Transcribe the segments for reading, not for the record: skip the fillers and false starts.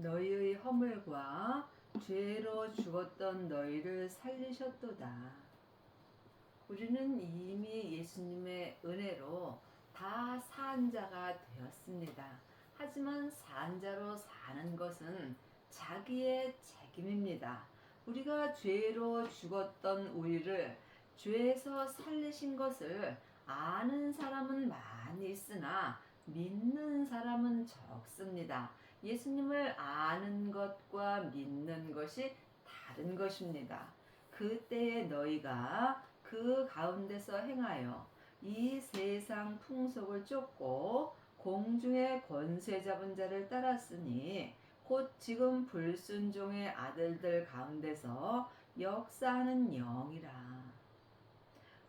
너희의 허물과 죄로 죽었던 너희를 살리셨도다. 우리는 이미 예수님의 은혜로 다 산 자가 되었습니다. 하지만 산 자로 사는 것은 자기의 책임입니다. 우리가 죄로 죽었던 우리를 죄에서 살리신 것을 아는 사람은 많이 있으나 믿는 사람은 적습니다. 예수님을 아는 것과 믿는 것이 다른 것입니다. 그때에 너희가 그 가운데서 행하여 이 세상 풍속을 쫓고 공중의 권세 잡은 자를 따랐으니 곧 지금 불순종의 아들들 가운데서 역사하는 영이라.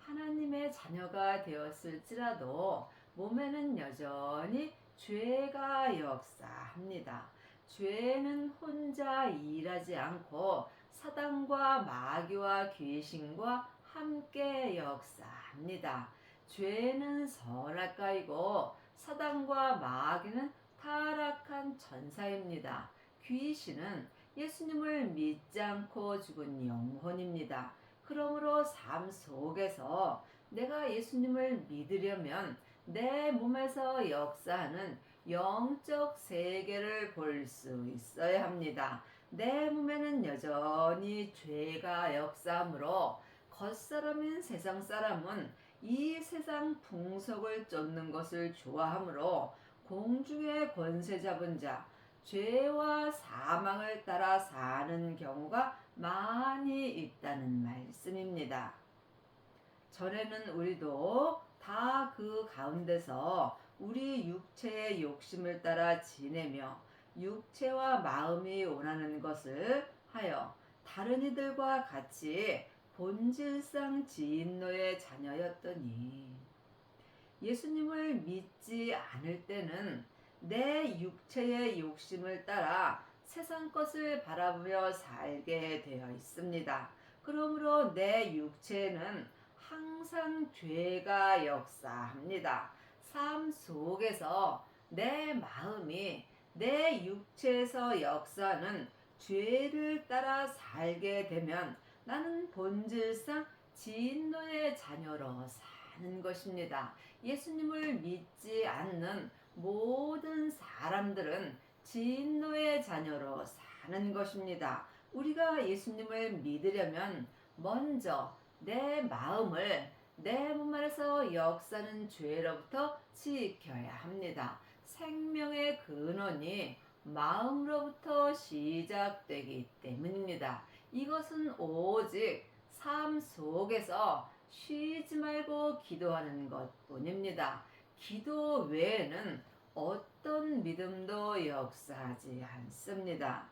하나님의 자녀가 되었을지라도 몸에는 여전히 죄가 역사합니다. 죄는 혼자 일하지 않고 사단과 마귀와 귀신과 함께 역사합니다. 죄는 선악과이고 사단과 마귀는 타락한 천사입니다. 귀신은 예수님을 믿지 않고 죽은 영혼입니다. 그러므로 삶 속에서 내가 예수님을 믿으려면 내 몸에서 역사하는 영적 세계를 볼 수 있어야 합니다. 내 몸에는 여전히 죄가 역사하므로 겉사람인 세상 사람은 이 세상 풍속을 쫓는 것을 좋아하므로 공중의 권세 잡은 자, 죄와 사망을 따라 사는 경우가 많이 있다는 말씀입니다. 전에는 우리도 다 그 가운데서 우리 육체의 욕심을 따라 지내며 육체와 마음이 원하는 것을 하여 다른 이들과 같이 본질상 진노의 자녀였더니 예수님을 믿지 않을 때는 내 육체의 욕심을 따라 세상 것을 바라보며 살게 되어 있습니다. 그러므로 내 육체는 항상 죄가 역사합니다. 삶 속에서 내 마음이 내 육체에서 역사하는 죄를 따라 살게 되면 나는 본질상 진노의 자녀로 사는 것입니다. 예수님을 믿지 않는 모든 사람들은 진노의 자녀로 사는 것입니다. 우리가 예수님을 믿으려면 먼저 내 마음을 내 몸 안에서 역사하는 죄로부터 지켜야 합니다. 생명의 근원이 마음으로부터 시작되기 때문입니다. 이것은 오직 삶 속에서 쉬지 말고 기도하는 것뿐입니다. 기도 외에는 어떤 믿음도 역사하지 않습니다.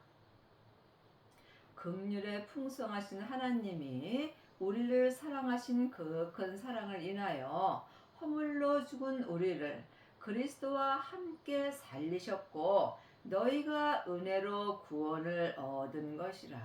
긍휼에 풍성하신 하나님이 우리를 사랑하신 그 큰 사랑을 인하여 허물로 죽은 우리를 그리스도와 함께 살리셨고 너희가 은혜로 구원을 얻은 것이라.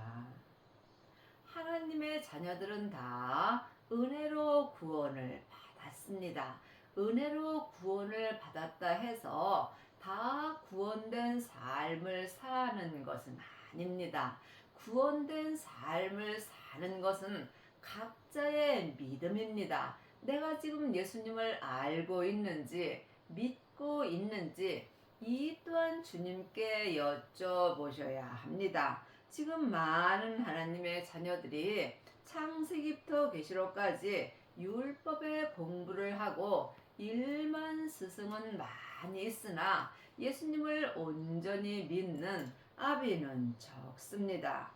하나님의 자녀들은 다 은혜로 구원을 받았습니다. 은혜로 구원을 받았다 해서 다 구원된 삶을 사는 것은 아닙니다. 구원된 삶을 사는 것은 각자의 믿음입니다. 내가 지금 예수님을 알고 있는지 믿고 있는지 이 또한 주님께 여쭤보셔야 합니다. 지금 많은 하나님의 자녀들이 창세기부터 계시록까지 율법의 공부를 하고 일만 스승은 많이 있으나 예수님을 온전히 믿는 아비는 적습니다.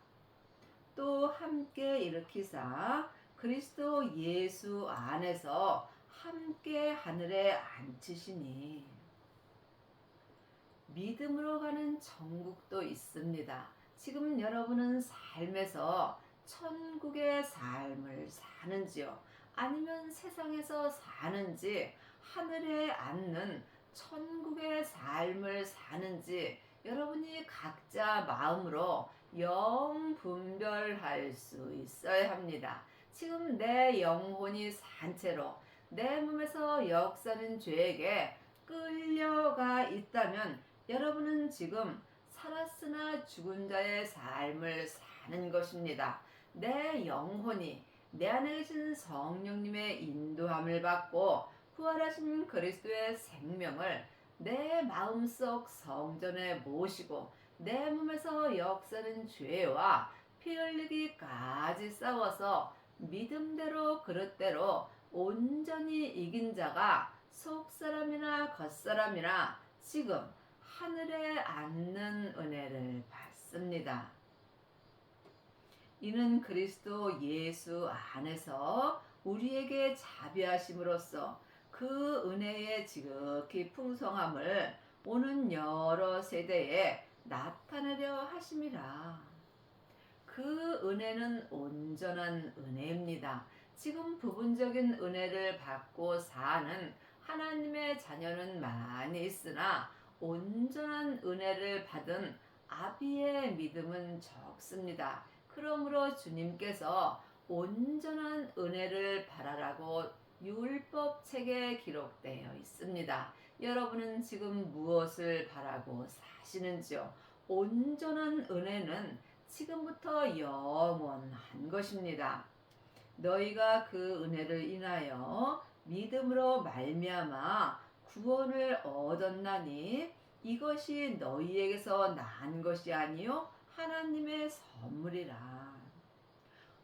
또 함께 일으키사 그리스도 예수 안에서 함께 하늘에 앉히시니 믿음으로 가는 천국도 있습니다. 지금 여러분은 삶에서 천국의 삶을 사는지요? 아니면 세상에서 사는지 하늘에 앉는 천국의 삶을 사는지 여러분이 각자 마음으로 분별할 수 있어야 합니다. 지금 내 영혼이 산 채로 내 몸에서 역사는 죄에게 끌려가 있다면 여러분은 지금 살았으나 죽은 자의 삶을 사는 것입니다. 내 영혼이 내 안에 계신 성령님의 인도함을 받고 부활하신 그리스도의 생명을 내 마음속 성전에 모시고 내 몸에서 역사는 죄와 피 흘리기까지 싸워서 믿음대로 그릇대로 온전히 이긴 자가 속사람이나 겉사람이나 지금 하늘에 앉는 은혜를 받습니다. 이는 그리스도 예수 안에서 우리에게 자비하심으로써 그 은혜의 지극히 풍성함을 오는 여러 세대에 나타내려 하심이라. 그 은혜는 온전한 은혜입니다. 지금 부분적인 은혜를 받고 사는 하나님의 자녀는 많이 있으나 온전한 은혜를 받은 아비의 믿음은 적습니다. 그러므로 주님께서 온전한 은혜를 바라라고 율법책에 기록되어 있습니다. 여러분은 지금 무엇을 바라고 사시는지요? 온전한 은혜는 지금부터 영원한 것입니다. 너희가 그 은혜를 인하여 믿음으로 말미암아 구원을 얻었나니 이것이 너희에게서 난 것이 아니요 하나님의 선물이라.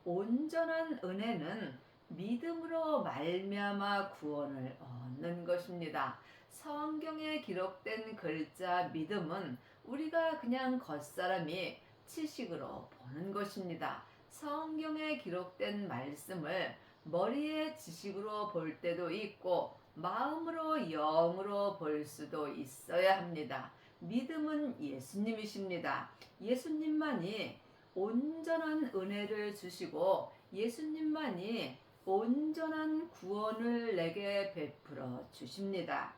온전한 은혜는 믿음으로 말미암아 구원을 얻는 것입니다. 성경에 기록된 글자 믿음은 우리가 그냥 겉사람이 지식으로 보는 것입니다. 성경에 기록된 말씀을 머리의 지식으로 볼 때도 있고 마음으로 영으로 볼 수도 있어야 합니다. 믿음은 예수님이십니다. 예수님만이 온전한 은혜를 주시고 예수님만이 온전한 구원을 내게 베풀어 주십니다.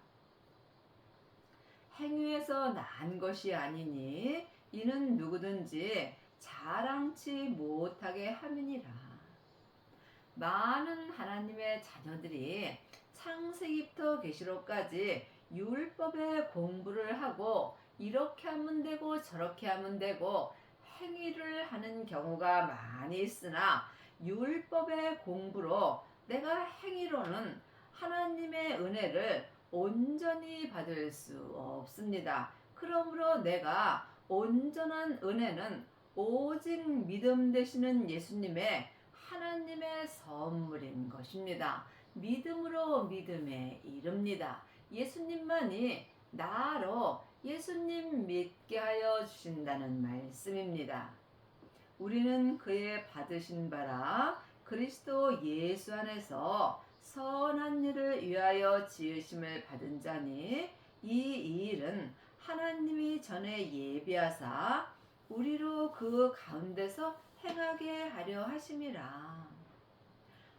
행위에서 난 것이 아니니 이는 누구든지 자랑치 못하게 함이니라. 많은 하나님의 자녀들이 창세기부터 계시록까지 율법의 공부를 하고 이렇게 하면 되고 저렇게 하면 되고 행위를 하는 경우가 많이 있으나 율법의 공부로 내가 행위로는 하나님의 은혜를 온전히 받을 수 없습니다. 그러므로 내가 온전한 은혜는 오직 믿음 되시는 예수님의 하나님의 선물인 것입니다. 믿음으로 믿음에 이릅니다. 예수님만이 나로 예수님 믿게 하여 주신다는 말씀입니다. 우리는 그의 받으신 바라 그리스도 예수 안에서 선한 일을 위하여 지으심을 받은 자니 이 일은 하나님이 전에 예비하사 우리로 그 가운데서 행하게 하려 하심이라.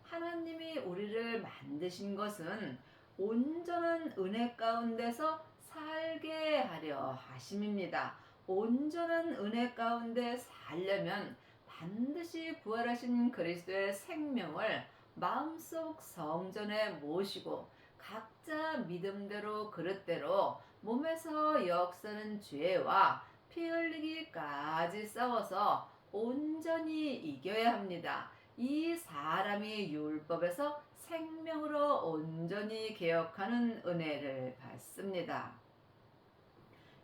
하나님이 우리를 만드신 것은 온전한 은혜 가운데서 살게 하려 하심입니다. 온전한 은혜 가운데 살려면 반드시 부활하신 그리스도의 생명을 마음속 성전에 모시고 각자 믿음대로 그릇대로 몸에서 역사는 죄와 피 흘리기까지 싸워서 온전히 이겨야 합니다. 이 사람이 율법에서 생명으로 온전히 개혁하는 은혜를 받습니다.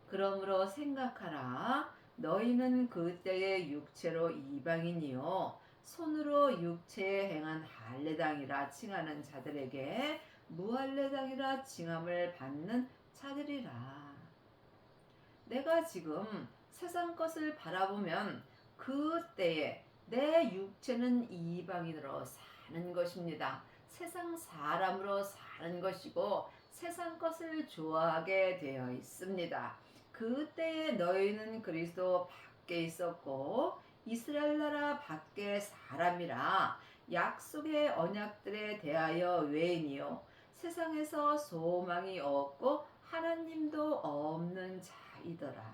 그러므로 생각하라. 너희는 그때의 육체로 이방인이요 손으로 육체에 행한 할례당이라 칭하는 자들에게 무할례당이라 칭함을 받는 자들이라. 내가 지금 세상 것을 바라보면 그때에 내 육체는 이방인으로 사는 것입니다. 세상 사람으로 사는 것이고 세상 것을 좋아하게 되어 있습니다. 그때에 너희는 그리스도 밖에 있었고 이스라엘 나라 밖에 사람이라 약속의 언약들에 대하여 외인이요 세상에서 소망이 없고 하나님도 없는 자이더라.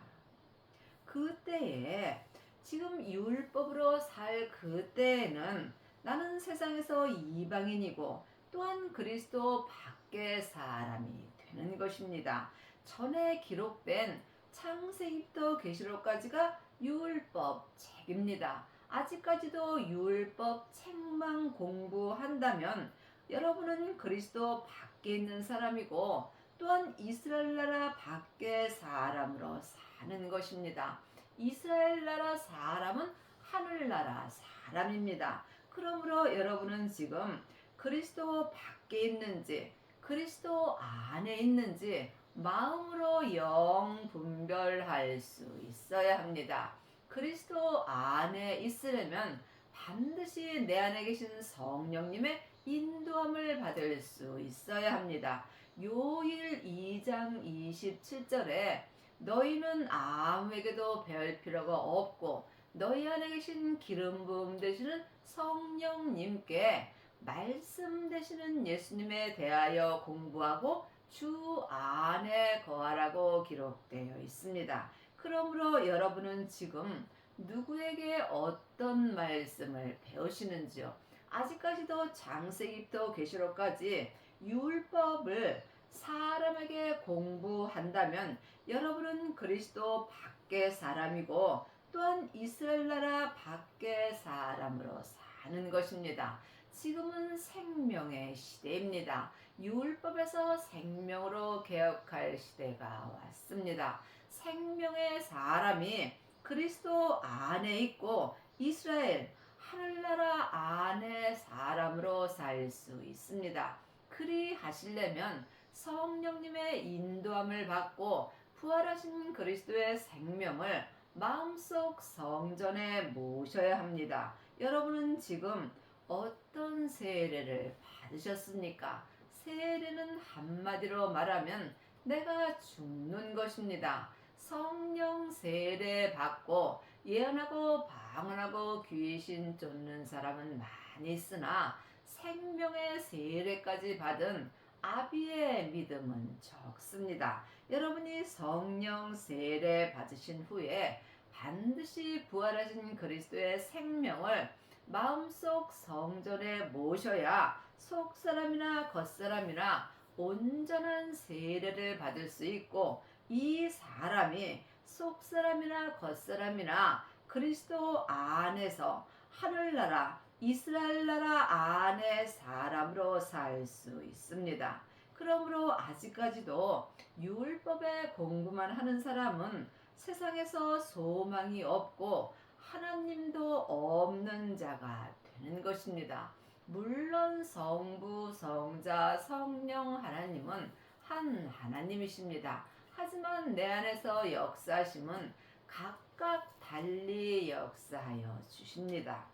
그때에 지금 율법으로 살 그때에는 나는 세상에서 이방인이고 또한 그리스도 밖의 사람이 되는 것입니다. 전에 기록된 창세기부터 계시록까지가 율법 책입니다. 아직까지도 율법 책만 공부한다면 여러분은 그리스도 밖에 있는 사람이고 또한 이스라엘 나라 밖의 사람으로 사는 것입니다. 이스라엘 나라 사람은 하늘나라 사람입니다. 그러므로 여러분은 지금 그리스도 밖에 있는지 그리스도 안에 있는지 마음으로 영 분별할 수 있어야 합니다. 그리스도 안에 있으려면 반드시 내 안에 계신 성령님의 인도함을 받을 수 있어야 합니다. 요일 2장 27절에 너희는 아무에게도 배울 필요가 없고 너희 안에 계신 기름 부음 되시는 성령님께 말씀 되시는 예수님에 대하여 공부하고 주 안에 거하라고 기록되어 있습니다. 그러므로 여러분은 지금 누구에게 어떤 말씀을 배우시는지요? 아직까지도 창세기부터 계시록까지 율법을 사람에게 공부한다면 여러분은 그리스도 밖의 사람이고 또한 이스라엘 나라 밖의 사람으로 사는 것입니다. 지금은 생명의 시대입니다. 율법에서 생명으로 개혁할 시대가 왔습니다. 생명의 사람이 그리스도 안에 있고 이스라엘 하늘나라 안에 사람으로 살 수 있습니다. 그리 하시려면 성령님의 인도함을 받고 부활하신 그리스도의 생명을 마음속 성전에 모셔야 합니다. 여러분은 지금 어떤 세례를 받으셨습니까? 세례는 한마디로 말하면 내가 죽는 것입니다. 성령 세례 받고 예언하고 방언하고 귀신 쫓는 사람은 많이 있으나 생명의 세례까지 받은 아비의 믿음은 적습니다. 여러분이 성령 세례 받으신 후에 반드시 부활하신 그리스도의 생명을 마음속 성전에 모셔야 속사람이나 겉사람이나 온전한 세례를 받을 수 있고 이 사람이 속사람이나 겉사람이나 그리스도 안에서 하늘나라 이스라엘 나라 안의 사람으로 살 수 있습니다. 그러므로 아직까지도 율법에 공부만 하는 사람은 세상에서 소망이 없고 하나님도 없는 자가 되는 것입니다. 물론 성부, 성자, 성령 하나님은 한 하나님이십니다. 하지만 내 안에서 역사하심은 각각 달리 역사하여 주십니다.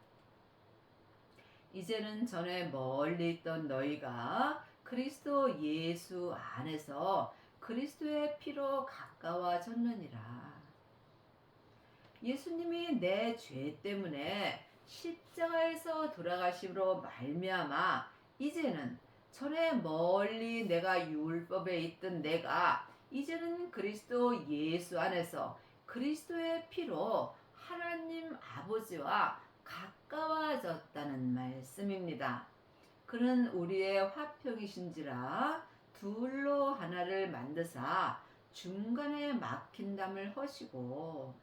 이제는 전에 멀리 있던 너희가 그리스도 예수 안에서 그리스도의 피로 가까워졌느니라. 예수님이 내 죄 때문에 십자가에서 돌아가심으로 말미암아 이제는 전에 멀리 내가 율법에 있던 내가 이제는 그리스도 예수 안에서 그리스도의 피로 하나님 아버지와 가까워졌다는 말씀입니다. 그는 우리의 화평이신지라 둘로 하나를 만드사 중간에 막힌 담을 허시고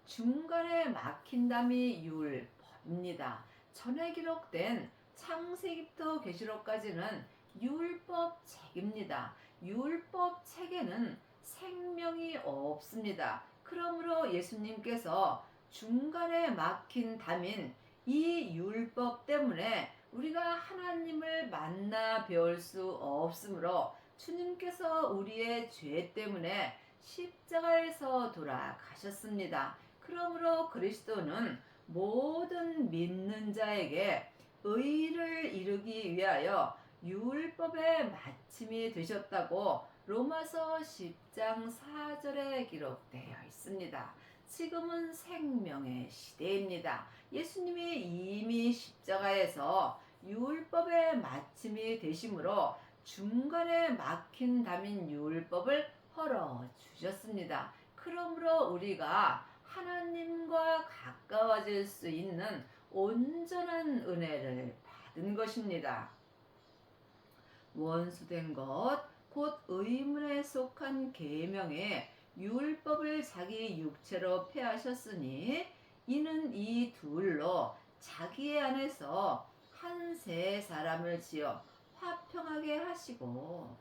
중간에 막힌 담이 율법입니다. 전에 기록된 창세기부터 계시록까지는 율법 책입니다. 율법 책에는 생명이 없습니다. 그러므로 예수님께서 중간에 막힌 담인 이 율법 때문에 우리가 하나님을 만나 배울 수 없으므로 주님께서 우리의 죄 때문에 십자가에서 돌아가셨습니다. 그러므로 그리스도는 모든 믿는 자에게 의를 이루기 위하여 율법의 마침이 되셨다고 로마서 10장 4절에 기록되어 있습니다. 지금은 생명의 시대입니다. 예수님이 이미 십자가에서 율법의 마침이 되심으로 중간에 막힌 담인 율법을 헐어 주셨습니다. 그러므로 우리가 하나님과 가까워질 수 있는 온전한 은혜를 받은 것입니다. 원수된 것, 곧 의문에 속한 계명에 율법을 자기 육체로 폐하셨으니 이는 이 둘로 자기 안에서 한 세 사람을 지어 화평하게 하시고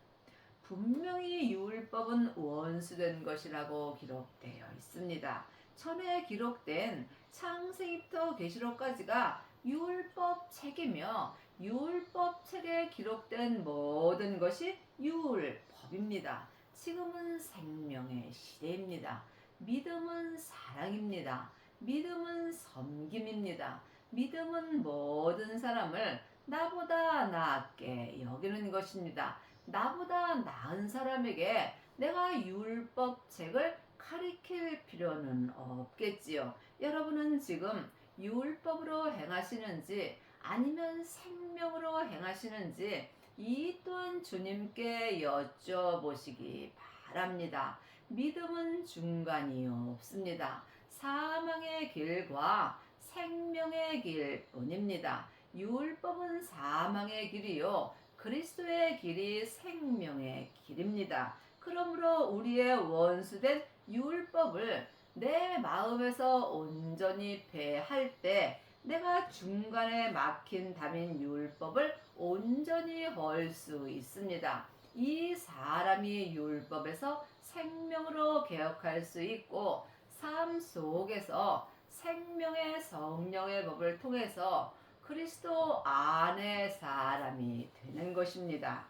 분명히 율법은 원수된 것이라고 기록되어 있습니다. 전에 기록된 창세기부터 계시록까지가 율법 책이며 율법 책에 기록된 모든 것이 율법입니다. 지금은 생명의 시대입니다. 믿음은 사랑입니다. 믿음은 섬김입니다. 믿음은 모든 사람을 나보다 낫게 여기는 것입니다. 나보다 나은 사람에게 내가 율법책을 가리킬 필요는 없겠지요. 여러분은 지금 율법으로 행하시는지 아니면 생명으로 행하시는지 이 또한 주님께 여쭤보시기 바랍니다. 믿음은 중간이 없습니다. 사망의 길과 생명의 길뿐입니다. 율법은 사망의 길이요 그리스도의 길이 생명의 길입니다. 그러므로 우리의 원수된 율법을 내 마음에서 온전히 배할 때 내가 중간에 막힌 담인 율법을 온전히 헐 수 있습니다. 이 사람이 율법에서 생명으로 개혁할 수 있고 삶 속에서 생명의 성령의 법을 통해서 그리스도 안의 사람이 되는 것입니다.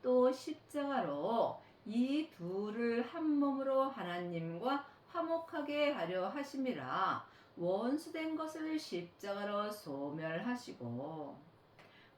또 십자가로 이 둘을 한 몸으로 하나님과 화목하게 하려 하심이라 원수된 것을 십자가로 소멸하시고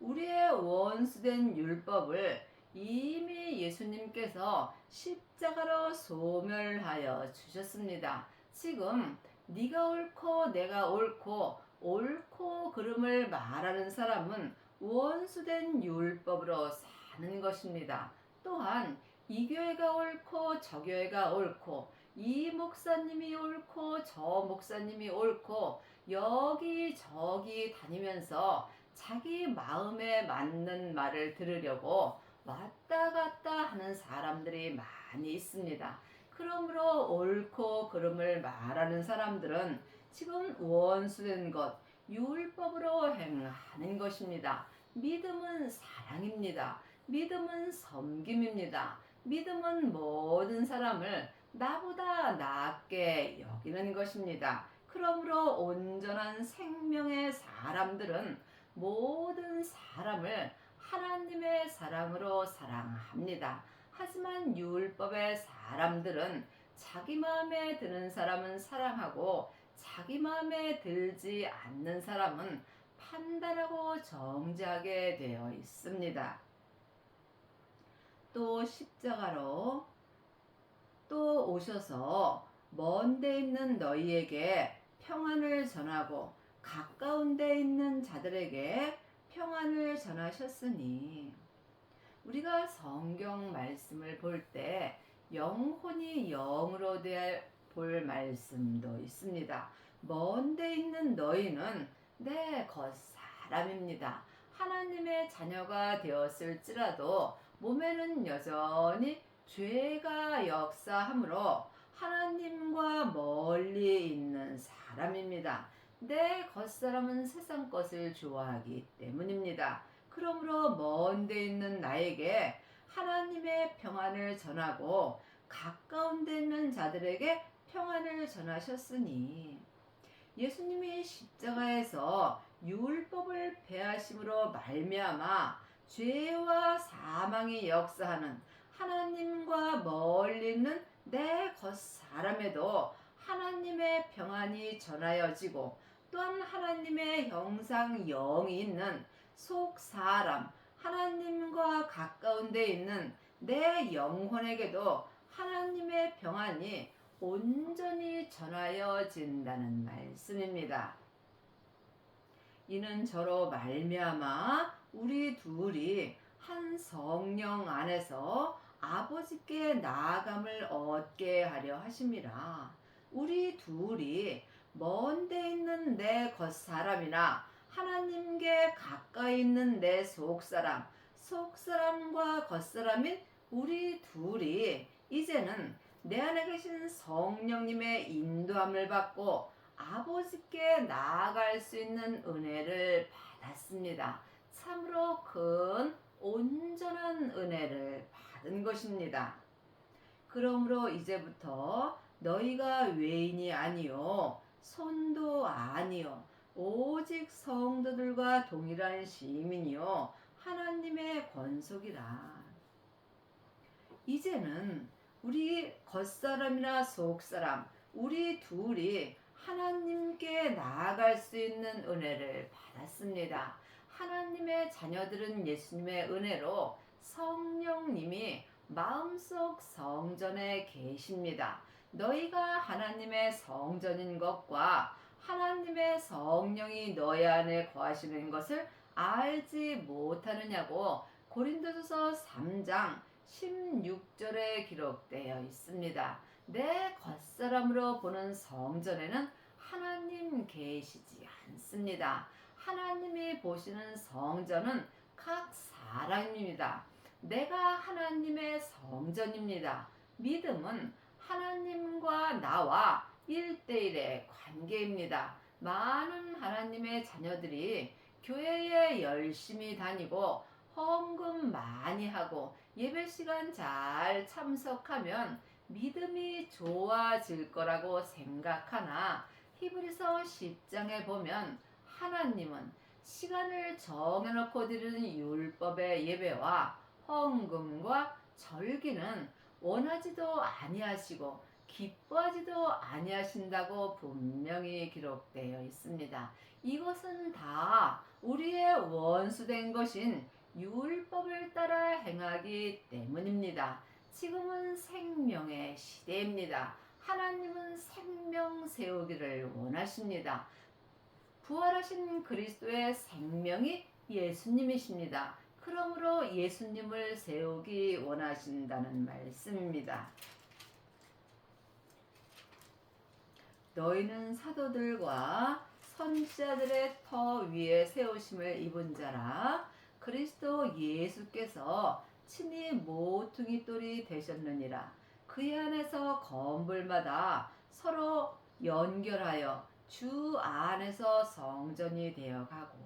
우리의 원수된 율법을 이미 예수님께서 십자가로 소멸하여 주셨습니다. 지금 네가 옳고 내가 옳고 그름을 말하는 사람은 원수된 율법으로 사는 것입니다. 또한 이 교회가 옳고 저 교회가 옳고 이 목사님이 옳고 저 목사님이 옳고 여기저기 다니면서 자기 마음에 맞는 말을 들으려고 왔다 갔다 하는 사람들이 많이 있습니다. 그러므로 옳고 그름을 말하는 사람들은 지금 원수된 것, 율법으로 행하는 것입니다. 믿음은 사랑입니다. 믿음은 섬김입니다. 믿음은 모든 사람을 나보다 낫게 여기는 것입니다. 그러므로 온전한 생명의 사람들은 모든 사람을 하나님의 사랑으로 사랑합니다. 하지만 율법의 사람들은 자기 마음에 드는 사람은 사랑하고 자기 마음에 들지 않는 사람은 판단하고 정죄하게 되어 있습니다. 또 십자가로 또 오셔서 먼 데 있는 너희에게 평안을 전하고 가까운 데 있는 자들에게 평안을 전하셨으니 우리가 성경 말씀을 볼 때 영혼이 영으로 대해 볼 말씀도 있습니다. 먼 데 있는 너희는 내 겉사람입니다. 하나님의 자녀가 되었을지라도 몸에는 여전히 죄가 역사하므로 하나님과 멀리 있는 사람입니다. 내 겉사람은 세상 것을 좋아하기 때문입니다. 그러므로 먼 데 있는 나에게 하나님의 평안을 전하고 가까운 데 있는 자들에게 평안을 전하셨으니 예수님이 십자가에서 율법을 폐하심으로 말미암아 죄와 사망이 역사하는 하나님과 멀리 있는 내 겉사람에도 하나님의 평안이 전하여지고 또한 하나님의 형상 영이 있는 속 사람 하나님과 가까운 데 있는 내 영혼에게도 하나님의 평안이 온전히 전하여진다는 말씀입니다. 이는 저로 말미암아 우리 둘이 한 성령 안에서 아버지께 나아감을 얻게 하려 하심이라. 우리 둘이 먼 데 있는 내 겉사람이나 하나님께 가까이 있는 내 속사람, 속사람과 겉사람인 우리 둘이 이제는 내 안에 계신 성령님의 인도함을 받고 아버지께 나아갈 수 있는 은혜를 받았습니다. 참으로 큰 온전한 은혜를 받은 것입니다. 그러므로 이제부터 너희가 외인이 아니요 손도 아니요 오직 성도들과 동일한 시민이요 하나님의 권속이라. 이제는 우리 겉사람이나 속사람 우리 둘이 하나님께 나아갈 수 있는 은혜를 받았습니다. 하나님의 자녀들은 예수님의 은혜로 성령님이 마음속 성전에 계십니다. 너희가 하나님의 성전인 것과 하나님의 성령이 너희 안에 거하시는 것을 알지 못하느냐고 고린도전서 3장 16절에 기록되어 있습니다. 내 겉사람으로 보는 성전에는 하나님 계시지 않습니다. 하나님이 보시는 성전은 각 사람입니다. 내가 하나님의 성전입니다. 믿음은 하나님과 나와 1대1의 관계입니다. 많은 하나님의 자녀들이 교회에 열심히 다니고 헌금 많이 하고 예배 시간 잘 참석하면 믿음이 좋아질 거라고 생각하나 히브리서 10장에 보면 하나님은 시간을 정해놓고 드리는 율법의 예배와 헌금과 절기는 원하지도 아니하시고 기뻐하지도 아니하신다고 분명히 기록되어 있습니다. 이것은 다 우리의 원수된 것인 율법을 따라 행하기 때문입니다. 지금은 생명의 시대입니다. 하나님은 생명 세우기를 원하십니다. 부활하신 그리스도의 생명이 예수님이십니다. 그러므로 예수님을 세우기 원하신다는 말씀입니다. 너희는 사도들과 선지자들의 터 위에 세우심을 입은 자라. 그리스도 예수께서 친히 모퉁이 돌이 되셨느니라. 그의 안에서 건물마다 서로 연결하여 주 안에서 성전이 되어가고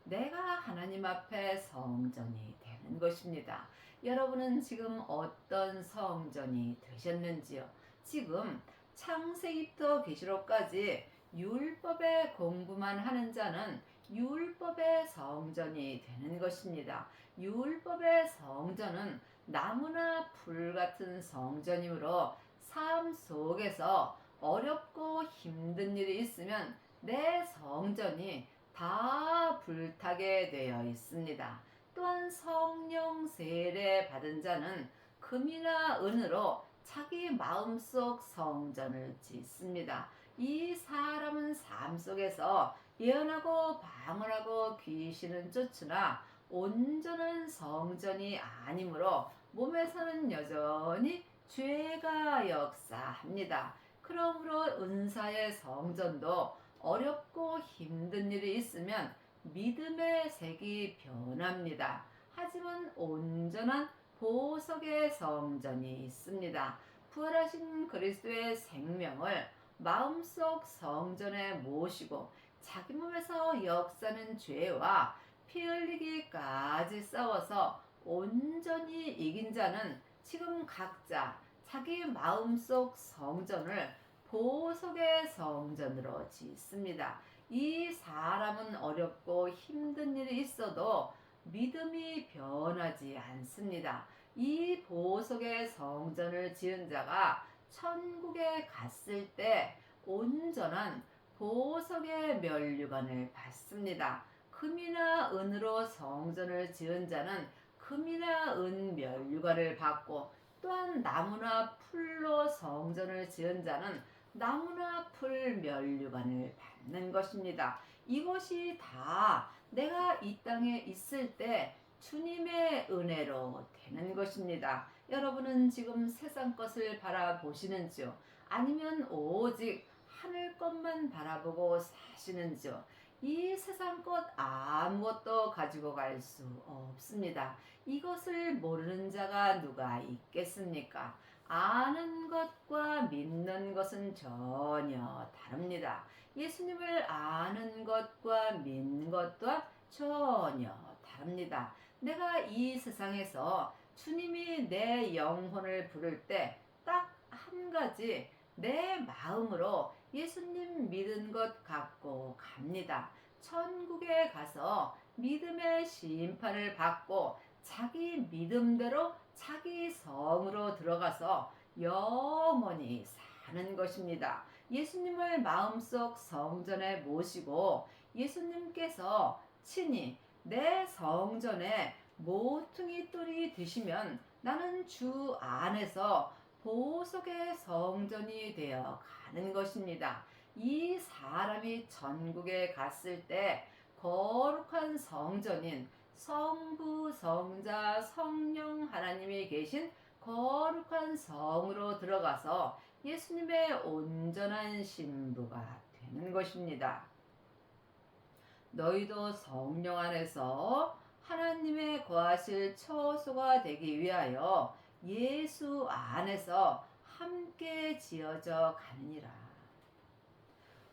내가 하나님 앞에 성전이 되는 것입니다. 여러분은 지금 어떤 성전이 되셨는지요? 지금 창세기부터 계시록까지 율법의 공부만 하는 자는 율법의 성전이 되는 것입니다. 율법의 성전은 나무나 풀 같은 성전이므로 삶 속에서 어렵고 힘든 일이 있으면 내 성전이 다 불타게 되어 있습니다. 또한 성령 세례 받은 자는 금이나 은으로 자기 마음속 성전을 짓습니다. 이 사람은 삶 속에서 예언하고 방언하고 귀신은 쫓으나 온전한 성전이 아니므로 몸에서는 여전히 죄가 역사합니다. 그러므로 은사의 성전도 어렵고 힘든 일이 있으면 믿음의 색이 변합니다. 하지만 온전한 보석의 성전이 있습니다. 부활하신 그리스도의 생명을 마음속 성전에 모시고 자기 몸에서 역사는 죄와 피 흘리기까지 싸워서 온전히 이긴 자는 지금 각자 자기 마음속 성전을 보석의 성전으로 짓습니다. 이 사람은 어렵고 힘든 일이 있어도 믿음이 변하지 않습니다. 이 보석의 성전을 지은 자가 천국에 갔을 때 온전한 보석의 면류관을 받습니다. 금이나 은으로 성전을 지은 자는 금이나 은 면류관을 받고 또한 나무나 풀로 성전을 지은 자는 나무나 풀 면류관을 받는 것입니다. 이것이 다 내가 이 땅에 있을 때 주님의 은혜로 되는 것입니다. 여러분은 지금 세상 것을 바라보시는지요? 아니면 오직 하늘 것만 바라보고 사시는지요? 이 세상 것 아무것도 가지고 갈 수 없습니다. 이것을 모르는 자가 누가 있겠습니까? 아는 것과 믿는 것은 전혀 다릅니다. 예수님을 아는 것과 믿는 것과 전혀 다릅니다. 내가 이 세상에서 주님이 내 영혼을 부를 때 딱 한 가지 내 마음으로 예수님 믿은 것 갖고 갑니다. 천국에 가서 믿음의 심판을 받고 자기 믿음대로 자기 성으로 들어가서 영원히 사는 것입니다. 예수님을 마음속 성전에 모시고 예수님께서 친히 내 성전에 모퉁이 돌이 되시면 나는 주 안에서 보석의 성전이 되어 가는 것입니다. 이 사람이 천국에 갔을 때 거룩한 성전인 성부, 성자, 성령 하나님이 계신 거룩한 성으로 들어가서 예수님의 온전한 신부가 되는 것입니다. 너희도 성령 안에서 하나님의 거하실 처소가 되기 위하여 예수 안에서 함께 지어져 가느니라.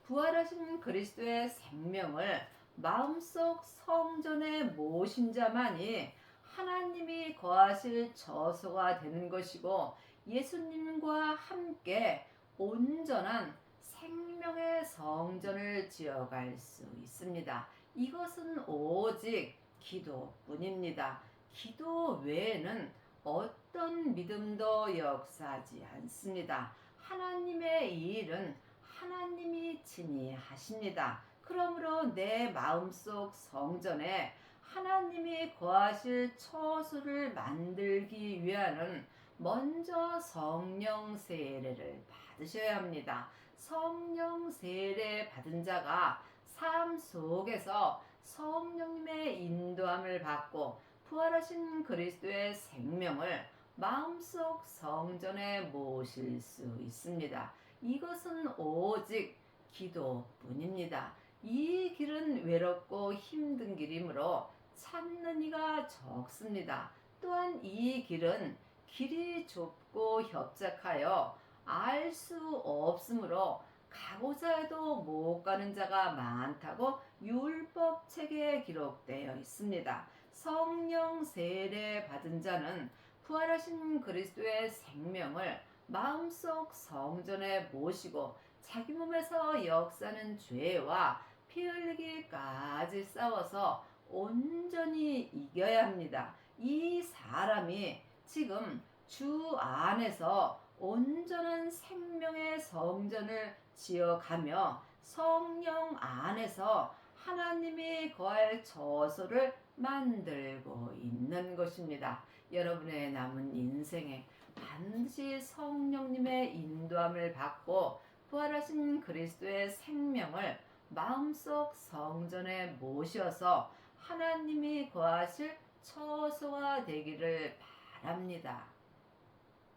부활하신 그리스도의 생명을 마음속 성전에 모신 자만이 하나님이 거하실 처소가 되는 것이고 예수님과 함께 온전한 생명의 성전을 지어갈 수 있습니다. 이것은 오직 기도뿐입니다. 기도 외에는 어떤 믿음도 역사하지 않습니다. 하나님의 이 일은 하나님이 친히 하십니다. 그러므로 내 마음속 성전에 하나님이 거하실 처소를 만들기 위하여는 먼저 성령 세례를 받으셔야 합니다. 성령 세례 받은 자가 삶 속에서 성령님의 인도함을 받고 부활하신 그리스도의 생명을 마음속 성전에 모실 수 있습니다. 이것은 오직 기도뿐입니다. 이 길은 외롭고 힘든 길이므로 찾는 이가 적습니다. 또한 이 길은 길이 좁고 협착하여 알 수 없으므로 가고자 해도 못 가는 자가 많다고 율법책에 기록되어 있습니다. 성령 세례 받은 자는 부활하신 그리스도의 생명을 마음속 성전에 모시고 자기 몸에서 역사는 죄와 피 흘리기까지 싸워서 온전히 이겨야 합니다. 이 사람이 지금 주 안에서 온전한 생명의 성전을 지어가며 성령 안에서 하나님이 거할 처소를 만들고 있는 것입니다. 여러분의 남은 인생에 반드시 성령님의 인도함을 받고 부활하신 그리스도의 생명을 마음속 성전에 모셔서 하나님이 거하실 처소가 되기를 바랍니다.